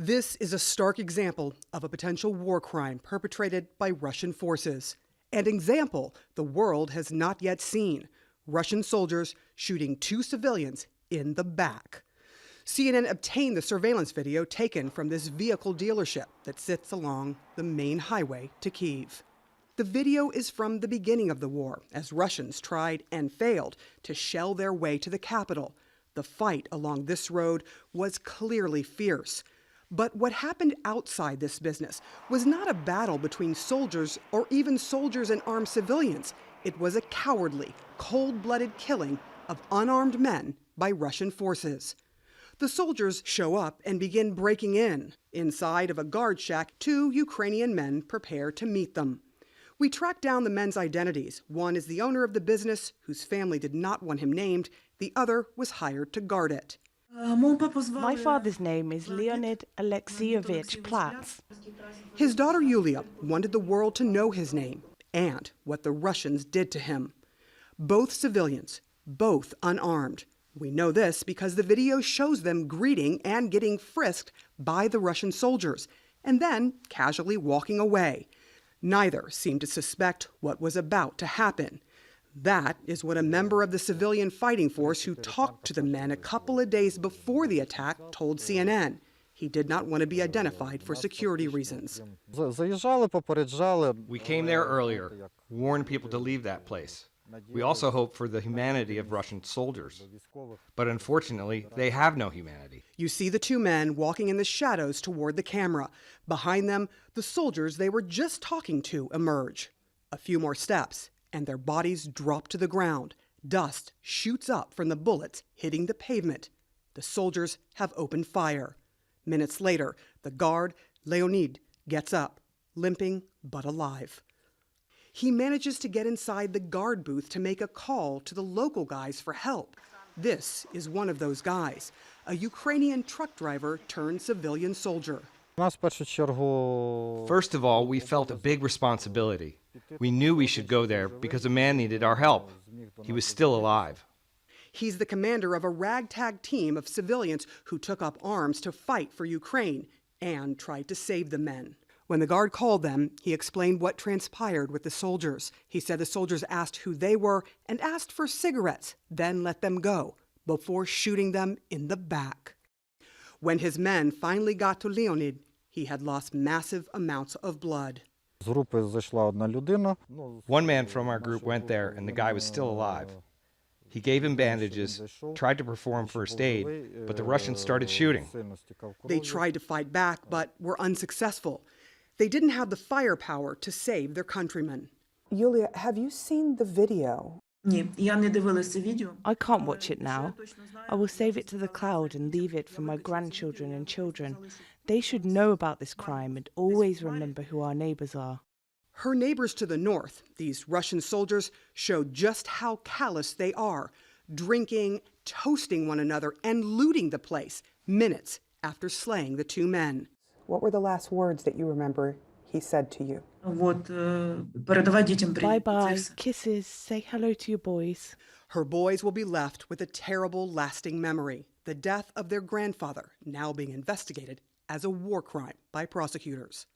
This is a stark example of a potential war crime perpetrated by Russian forces. An example the world has not yet seen. Russian soldiers shooting 2 civilians in the back. CNN obtained the surveillance video taken from this vehicle dealership that sits along the main highway to Kyiv. The video is from the beginning of the war, as Russians tried and failed to shell their way to the capital. The fight along this road was clearly fierce. But what happened outside this business was not a battle between soldiers or even soldiers and armed civilians. It was a cowardly, cold-blooded killing of unarmed men by Russian forces. The soldiers show up and begin breaking in. Inside of a guard shack, 2 Ukrainian men prepare to meet them. We track down the men's identities. One is the owner of the business, whose family did not want him named. The other was hired to guard it. My father's name is Leonid Alexeyevich Platz. His daughter Yulia wanted the world to know his name and what the Russians did to him. Both civilians, both unarmed. We know this because the video shows them greeting and getting frisked by the Russian soldiers and then casually walking away. Neither seemed to suspect what was about to happen. That is what a member of the civilian fighting force who talked to the men a couple of days before the attack told CNN. He did not want to be identified for security reasons. We came there earlier, warned people to leave that place. We also hoped for the humanity of Russian soldiers. But unfortunately, they have no humanity. You see the 2 men walking in the shadows toward the camera. Behind them, the soldiers they were just talking to emerge. A few more steps, and their bodies drop to the ground. Dust shoots up from the bullets hitting the pavement. The soldiers have opened fire. Minutes later, the guard, Leonid, gets up, limping but alive. He manages to get inside the guard booth to make a call to the local guys for help. This is one of those guys, a Ukrainian truck driver turned civilian soldier. First of all, we felt a big responsibility. We knew we should go there because a man needed our help. He was still alive. He's the commander of a ragtag team of civilians who took up arms to fight for Ukraine and tried to save the men. When the guard called them, he explained what transpired with the soldiers. He said the soldiers asked who they were and asked for cigarettes, then let them go before shooting them in the back. When his men finally got to Leonid, he had lost massive amounts of blood. One man from our group went there and the guy was still alive. He gave him bandages, tried to perform first aid, but the Russians started shooting. They tried to fight back, but were unsuccessful. They didn't have the firepower to save their countrymen. Yulia, have you seen the video? I can't watch it now. I will save it to the cloud and leave it for my grandchildren and children. They should know about this crime and always remember who our neighbors are. Her neighbors to the north, these Russian soldiers, showed just how callous they are, drinking, toasting one another, and looting the place minutes after slaying the 2 men. What were the last words that you remember he said to you? Bye-bye, kisses, say hello to your boys. Her boys will be left with a terrible, lasting memory, the death of their grandfather, now being investigated as a war crime by prosecutors.